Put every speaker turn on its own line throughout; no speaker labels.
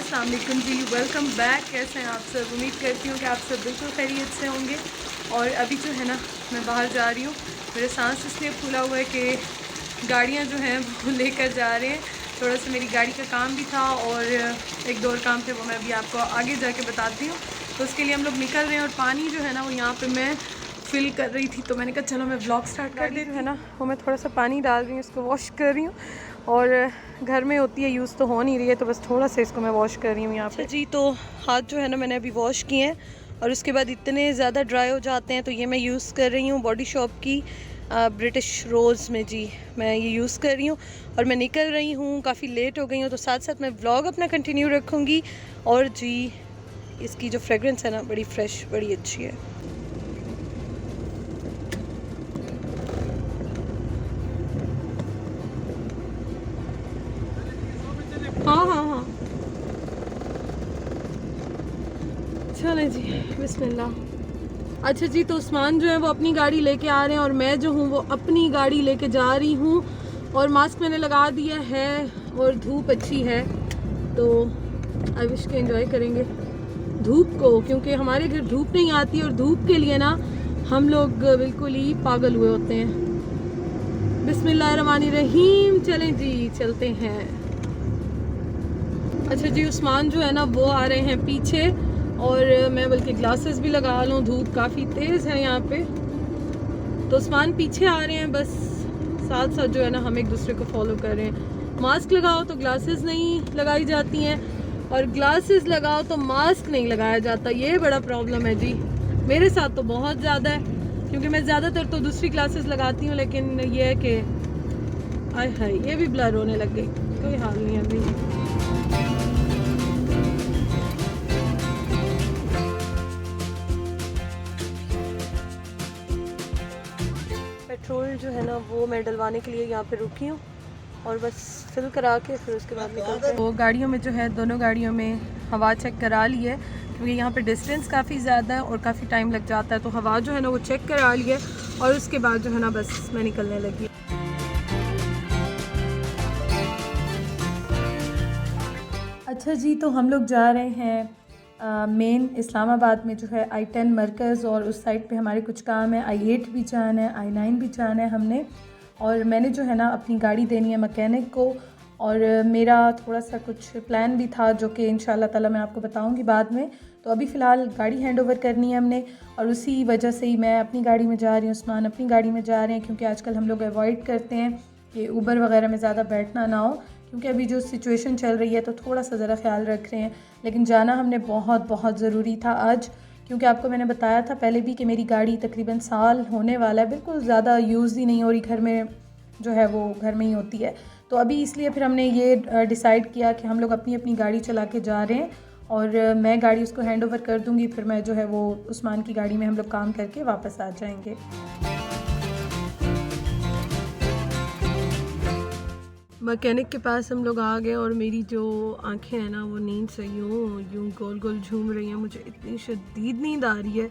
अस्सलाम वालेकुम जी, welcome back. कैसे हैं आप सब? उम्मीद करती हूँ कि आप सब बिल्कुल खैरियत से होंगे। और अभी जो है ना, मैं बाहर जा रही हूँ। मेरा सांस इसलिए फूला हुआ है कि गाड़ियाँ जो हैं वो लेकर जा रहे हैं। थोड़ा सा मेरी गाड़ी का काम भी था और एक दो और काम थे, वो मैं अभी आपको आगे जाके बताती हूँ। तो उसके लिए हम लोग निकल रहे हैं और पानी जो है ना वो यहाँ पर मैं फिल कर रही थी, तो मैंने कहा चलो मैं व्लॉग स्टार्ट कर देती हूँ। है ना, वो मैं थोड़ा सा पानी डाल रही हूँ, इसको वॉश कर रही हूँ। और घर में होती है, यूज़ तो हो नहीं रही है, तो बस थोड़ा सा इसको मैं वॉश कर रही हूँ यहाँ पे। जी, तो हाथ जो है ना मैंने अभी वॉश किए हैं और उसके बाद इतने ज़्यादा ड्राई हो जाते हैं, तो ये मैं यूज़ कर रही हूँ बॉडी शॉप की ब्रिटिश रोज़ में। जी, मैं ये यूज़ कर रही हूँ और मैं निकल रही हूँ, काफ़ी लेट हो गई हूँ, तो साथ साथ मैं व्लॉग अपना कंटिन्यू रखूँगी। और जी, इसकी जो फ्रेगरेंस है ना, बड़ी फ्रेश, बड़ी अच्छी है। हाँ हाँ हाँ, चले जी, बिस्मिल्लाह। अच्छा जी, तो उस्मान जो है वो अपनी गाड़ी लेके आ रहे हैं और मैं जो हूँ वो अपनी गाड़ी लेके जा रही हूँ। और मास्क मैंने लगा दिया है और धूप अच्छी है, तो आई विश के एंजॉय करेंगे धूप को, क्योंकि हमारे घर धूप नहीं आती और धूप के लिए ना हम लोग बिल्कुल ही पागल हुए होते हैं। बिस्मिल्लाहिर्रहमानिर्रहीम, चलें जी, चलते हैं। अच्छा जी, उस्मान जो है ना वो आ रहे हैं पीछे, और मैं बल्कि ग्लासेस भी लगा लूँ, धूप काफ़ी तेज़ है यहाँ पे। तो उस्मान पीछे आ रहे हैं, बस साथ साथ जो है ना हम एक दूसरे को फॉलो कर रहे हैं। मास्क लगाओ तो ग्लासेस नहीं लगाई जाती हैं, और ग्लासेस लगाओ तो मास्क नहीं लगाया जाता। ये बड़ा प्रॉब्लम है जी, मेरे साथ तो बहुत ज़्यादा है, क्योंकि मैं ज़्यादातर तो दूसरी ग्लासेस लगाती हूँ, लेकिन ये है कि आय हाय, ये भी ब्लर होने लग गई। कोई हाल नहीं है अभी। पेट्रोल जो है ना वो मैं डलवाने के लिए यहाँ पे रुकी हूँ, और बस फिल करा के फिर उसके बाद निकलते हैं। तो गाड़ियों में जो है, दोनों गाड़ियों में हवा चेक करा ली है, क्योंकि यहाँ पे डिस्टेंस काफ़ी ज़्यादा है और काफ़ी टाइम लग जाता है। तो हवा जो है ना वो चेक करा ली है, और उसके बाद जो है ना बस मैं निकलने लगी। अच्छा जी, तो हम लोग जा रहे हैं मेन इस्लामाबाद में जो है I10 मरकज़, और उस साइड पे हमारे कुछ काम है। I8 भी जाना है, I9 भी जाना है हमने। और मैंने जो है ना अपनी गाड़ी देनी है मैकेनिक को, और मेरा थोड़ा सा कुछ प्लान भी था जो कि इंशाल्लाह ताला मैं आपको बताऊंगी बाद में। तो अभी फ़िलहाल गाड़ी हैंड ओवर करनी है हमने, और उसी वजह से ही मैं अपनी गाड़ी में जा रही हूँ, उस्मान अपनी गाड़ी में जा रहे हैं, क्योंकि आजकल हम लोग अवॉइड करते हैं कि ऊबर वगैरह में ज़्यादा बैठना ना हो, क्योंकि अभी जो सिचुएशन चल रही है तो थोड़ा सा ज़रा ख्याल रख रहे हैं। लेकिन जाना हमने बहुत बहुत ज़रूरी था आज, क्योंकि आपको मैंने बताया था पहले भी कि मेरी गाड़ी तकरीबन साल होने वाला है, बिल्कुल ज़्यादा यूज़ ही नहीं हो रही, घर में जो है वो घर में ही होती है। तो अभी इसलिए फिर हमने ये डिसाइड किया कि हम लोग अपनी अपनी गाड़ी चला के जा रहे हैं, और मैं गाड़ी उसको हैंड ओवर कर दूँगी, फिर मैं जो है वो उस्मान की गाड़ी में हम लोग काम करके वापस आ जाएंगे। मैकेनिक के पास हम लोग आ गए, और मेरी जो आंखें हैं ना वो नींद से यूँ गोल गोल झूम रही हैं। मुझे इतनी शदीद नींद आ रही है,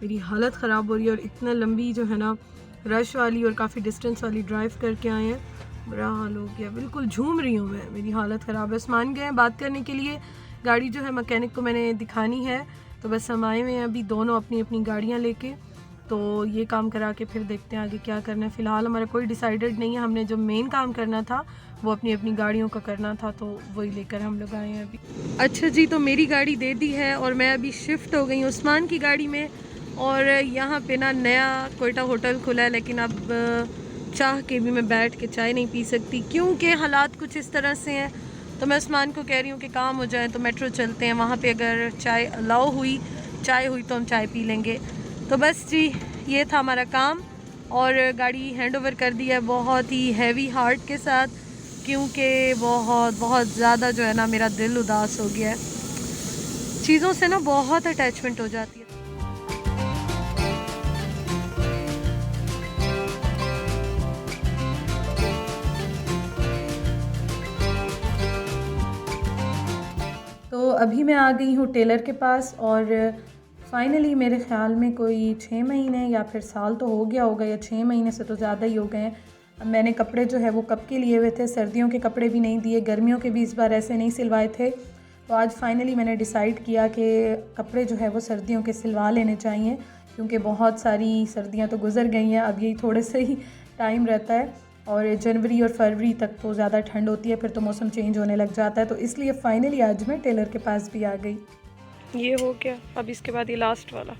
मेरी हालत ख़राब हो रही है। और इतना लंबी जो है ना रश वाली और काफ़ी डिस्टेंस वाली ड्राइव करके आए हैं, बुरा हाल हो गया, बिल्कुल झूम रही हूँ मैं, मेरी हालत ख़राब है। उस्मान गए हैं बात करने के लिए, गाड़ी जो है मैकेनिक को मैंने दिखानी है, तो बस हम आए हुए हैं अभी दोनों अपनी अपनी गाड़ियाँ लेके। तो ये काम करा के फिर देखते हैं आगे क्या करना है। फ़िलहाल हमारा कोई डिसाइडेड नहीं है, हमने जो मेन काम करना था वो अपनी अपनी गाड़ियों का करना था, तो वही लेकर हम लोग आए हैं अभी। अच्छा जी, तो मेरी गाड़ी दे दी है और मैं अभी शिफ्ट हो गई हूँ उस्मान की गाड़ी में। और यहाँ पे ना नया कोयटा होटल खुला है, लेकिन अब चाह के भी मैं बैठ के चाय नहीं पी सकती, क्योंकि हालात कुछ इस तरह से हैं। तो मैं उस्मान को कह रही हूँ कि काम हो जाए तो मेट्रो चलते हैं, वहाँ पे अगर चाय अलाउ हुई, चाय हुई तो हम चाय पी लेंगे। तो बस जी, ये था हमारा काम, और गाड़ी हैंड ओवर कर दी है बहुत ही हैवी हार्ट के साथ, क्योंकि बहुत बहुत ज़्यादा जो है ना मेरा दिल उदास हो गया है। चीज़ों से ना बहुत अटैचमेंट हो जाती है। तो अभी मैं आ गई हूँ टेलर के पास, और फाइनली मेरे ख़्याल में कोई 6 महीने या फिर साल तो हो गया होगा, या 6 महीने से तो ज़्यादा ही हो गए हैं। मैंने कपड़े जो है वो कब के लिए हुए थे, सर्दियों के कपड़े भी नहीं दिए, गर्मियों के भी इस बार ऐसे नहीं सिलवाए थे।
तो आज फाइनली मैंने डिसाइड किया कि कपड़े जो है वो सर्दियों के सिलवा लेने चाहिए, क्योंकि बहुत सारी सर्दियां तो गुजर गई हैं, अब यही थोड़े से ही टाइम रहता है और जनवरी और फरवरी तक तो ज़्यादा ठंड होती है, फिर तो मौसम चेंज होने लग जाता है। तो इसलिए फ़ाइनली आज मैं टेलर के पास भी आ गई।
ये हो गया, अब इसके बाद ये लास्ट वाला।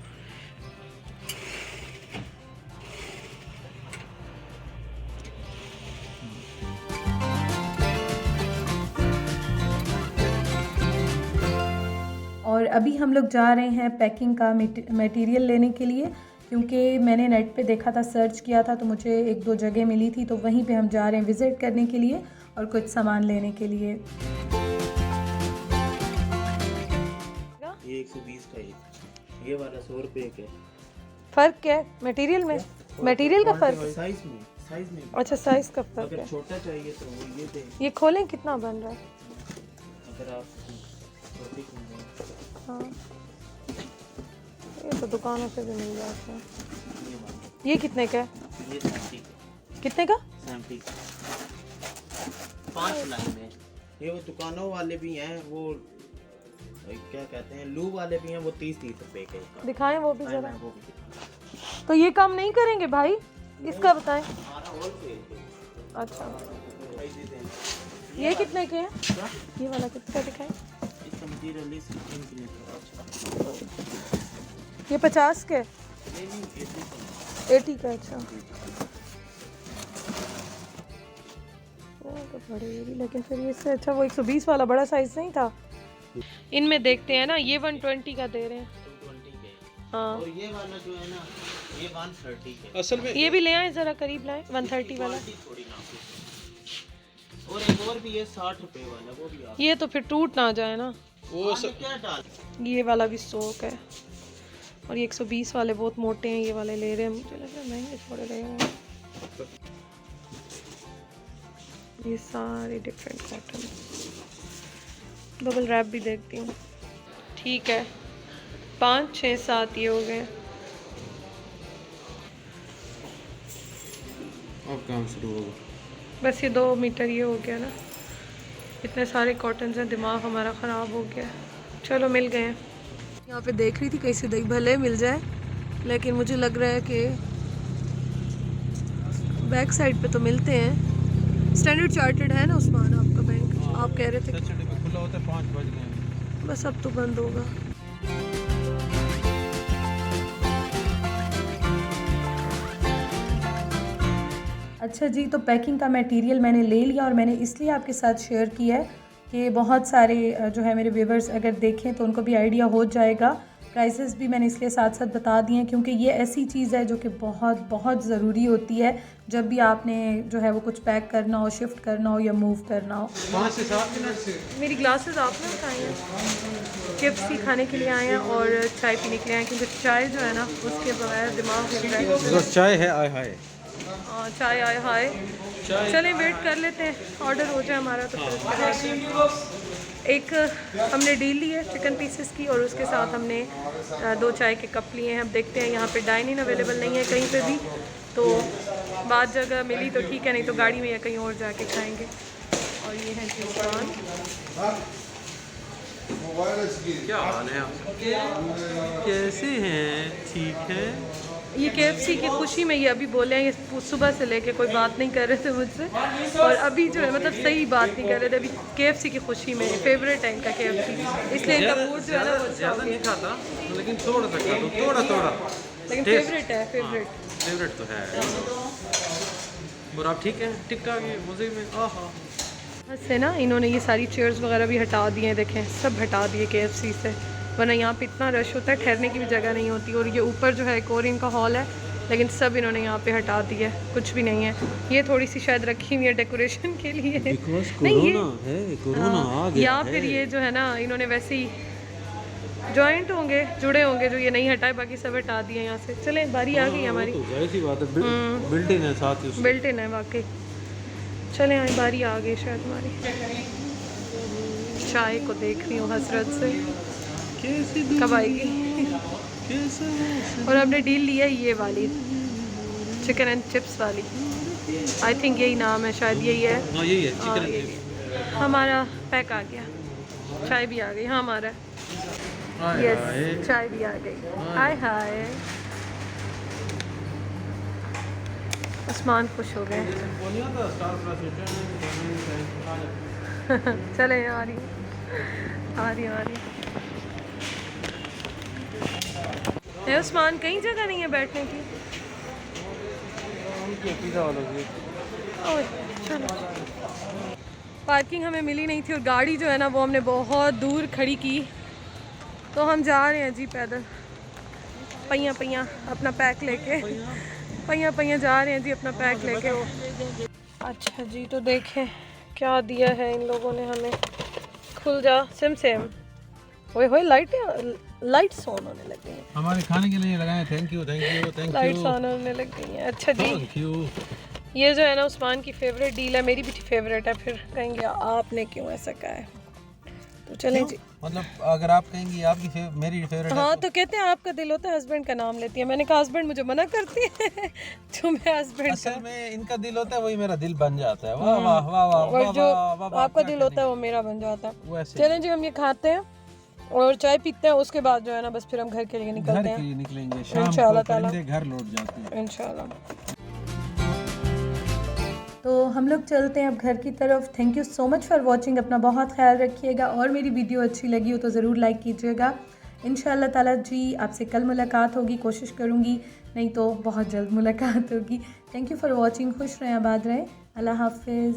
और अभी हम लोग जा रहे हैं पैकिंग का मटेरियल लेने के लिए, क्योंकि मैंने नेट पे देखा था, सर्च किया था, तो मुझे 1-2 जगह मिली थी, तो वहीं पे हम जा रहे हैं विज़िट करने के लिए और कुछ सामान लेने के लिए।
ये 120 का ये वाला 100 रुपये का।
फ़र्क क्या है मटेरियल में? मटेरियल का फ़र्क है?
साइज में।
अच्छा, साइज़ का फ़र्क है।
अगर छोटा चाहिए तो वो ये दे।
ये खोलें, कितना बन रहा है?
अगर आप छोटी
हाँ, ये तो दुकानों से भी मिल जाते हैं। ये कितने का है?
ये 70 का।
कितने का?
70। 5 लाइन में। ये वो दुकानों वाले भी हैं, वो क्या कहते हैं, लू वाले भी हैं, वो 30-30 रुपए के।
दिखाएं वो भी जरा।
वो भी।
तो ये काम नहीं करेंगे भाई, इसका बताएं। अच्छा, ये कितने के हैं? ये वाला कितना दिखाएं?
इसका मटेरियल
ये 50 के? 80 का। अच्छा, तो बड़े ये भी, लेकिन फिर ये से अच्छा वो 120 वाला बड़ा साइज नहीं था। इनमें देखते हैं ना, ये 120 का दे रहे हैं।
220 के।
हाँ,
और ये वाला जो है ना, ये 130 के।
असल में
ये भी ले आए, जरा करीब लाए। 130 वाला।
थोड़ी नाजुक। और एक और भी है 60 रुपए वाला, वो भी आप
ये तो फिर टूट ना जाए ना।
वो
क्या डाल।
ये वाला भी 100 का है, और ये 120 वाले बहुत मोटे हैं, ये वाले ले रहे हैं। मुझे लग रहा है महंगे थोड़े रहे हैं। ये सारे डिफरेंट कॉटन। बबल रैप भी देखती हूँ। ठीक है, 5, 6, 7 ये हो गए।
अब काम शुरू होगा।
बस ये 2 मीटर ये हो गया ना। इतने सारे कॉटन हैं, दिमाग हमारा ख़राब हो गया। चलो मिल गए हैं। यहाँ पे देख रही थी कैसे दही भले मिल जाए, लेकिन मुझे लग रहा है कि बैक साइड पे तो मिलते हैं। स्टैंडर्ड चार्टर्ड है ना उस्मान आपका बैंक? आप कह रहे थे
खुला होता है 5 बज गए।
बस अब तो बंद होगा।
अच्छा जी, तो पैकिंग का मटेरियल मैंने ले लिया और मैंने इसलिए आपके साथ शेयर किया है कि बहुत सारे जो है मेरे व्यूवर्स अगर देखें तो उनको भी आइडिया हो जाएगा। प्राइसेस भी मैंने इसलिए साथ साथ बता दिए हैं, क्योंकि ये ऐसी चीज़ है जो कि बहुत बहुत ज़रूरी होती है जब भी आपने जो है वो कुछ पैक करना हो, शिफ्ट करना हो या मूव करना हो।
5 से 7 मिनट से
मेरी ग्लासेस आपने उठाई हैं। KFC खाने के लिए आए हैं और चाय पीने के लिए आए हैं, क्योंकि चाय जो है ना उसके बगैर दिमाग हिल रहा है।
बस चाय है। आय हाय
चाय आए हाय। चलें वेट कर लेते हैं, ऑर्डर हो जाए हमारा तो फिर। एक हमने डील ली है चिकन पीसेस की, और उसके साथ हमने 2 चाय के कप लिए हैं। अब देखते हैं, यहाँ पे डाइनिंग अवेलेबल नहीं है कहीं पे भी, तो बाद जगह मिली तो ठीक है, नहीं तो गाड़ी में या कहीं और जाके खाएंगे। और ये है दुकान।
क्या हाल है आप? कैसे हैं? ठीक है।
ये KFC की खुशी में ये अभी बोले हैं, ये सुबह से लेके कोई बात नहीं कर रहे थे मुझसे, और अभी जो है मतलब सही बात नहीं कर रहे थे। अभी KFC की खुशी में फेवरेट है इनका KFC, इसलिए इनका फूड जो है ना वो
ज़्यादा नहीं खाता, लेकिन थोड़ा सा खाता हूँ, थोड़ा।
लेकिन फेवरेट है, फेवरेट
तो है। और आप ठीक हैं? ठीक ठाक है, मज़े में? आहा।
बस है ना, इन्होंने ये सारी चेयर्स वगैरह भी हटा दिए हैं, देखें सब हटा दिए KFC से, वरना यहाँ पे इतना रश होता है, ठहरने की भी जगह नहीं होती। और ये ऊपर जो है एक और इनका हॉल है, लेकिन सब इन्होंने यहाँ पे हटा दिया है, कुछ भी नहीं है। ये थोड़ी सी शायद रखी हुई है डेकोरेशन के लिए, नहीं ये कोरोना आ गया या फिर ये जो है ना इन्होंने वैसे ही जॉइंट होंगे, जुड़े होंगे, जो ये नहीं हटाए, बाकी सब हटा दिए यहाँ से। चलें बारी आ गई हमारी।
ऐसी बात है, बिल्डिंग है साथ ही,
बिल्डिंग है वाकई। चलें बारी आ गई शायद हमारी। चाय को देख रही हूँ हसरत से, कब आएगी। और हमने डील लिया ये वाली चिकन एंड चिप्स वाली, आई थिंक यही नाम है, शायद यही है।
हाँ यही है, चिकन एंड
चिप्स। हमारा पैक आ गया। चाय भी आ गई। हाँ हमारा यस चाय भी आ गई। हाय हाय उस्मान खुश हो गए। चले आ रही आ रही आ रही है। उस्मान कहीं जगह नहीं है बैठने की। ओए, चलो। पार्किंग हमें मिली नहीं थी और गाड़ी जो है ना वो हमने बहुत दूर खड़ी की, तो हम जा रहे हैं जी पैदल पैया पैया अपना पैक लेके। पैया पैया जा रहे हैं जी अपना पैक लेके। अच्छा जी तो देखें क्या दिया है इन लोगों ने हमें। खुल जा सिम सिम। ओए होए लाइट्स ऑन होने लग गई हैं।
हमारे खाने के लिए लगाए। Thank you thank you thank you.
Lights on होने लग गई हैं। अच्छा जी
थैंक यू।
ये जो है ना उस्मान की फेवरेट डील है, मेरी भी फेवरेट है। फिर कहेंगे आपने क्यों ऐसा कहा है, तो चलें जी।
मतलब अगर आप कहेंगी आपकी मेरी फेवरेट है
हाँ तो कहते हैं आपका दिल होता है हस्बैंड का नाम लेती है। मैंने कहा हस्बैंड मुझे मना करती है तो मैं हस्बैंड
असल में इनका दिल होता है वही मेरा दिल बन जाता है। वाह वाह वाह वाह
और जो
वाह,
आपका दिल होता है वो मेरा बन जाता है।
वैसे
चलें जी हम ये खाते हैं और चाय पीते हैं, उसके बाद जो है ना बस फिर हम घर के लिए
घर
निकलते
के
हैं
लिए निकलेंगे। शाम
इंशाल्लाह
को
ताला।
परिंदे घर लौट जाते हैं
इंशाल्लाह।
तो हम लोग चलते हैं अब घर की तरफ। Thank you so much for watching. अपना बहुत ख्याल रखिएगा और मेरी वीडियो अच्छी लगी हो तो ज़रूर लाइक कीजिएगा। इंशाल्लाह ताला जी आपसे कल मुलाकात होगी, कोशिश करूँगी, नहीं तो बहुत जल्द मुलाकात होगी। Thank you for watching. खुश रहें, आबाद रहें। अल्लाह हाफिज़।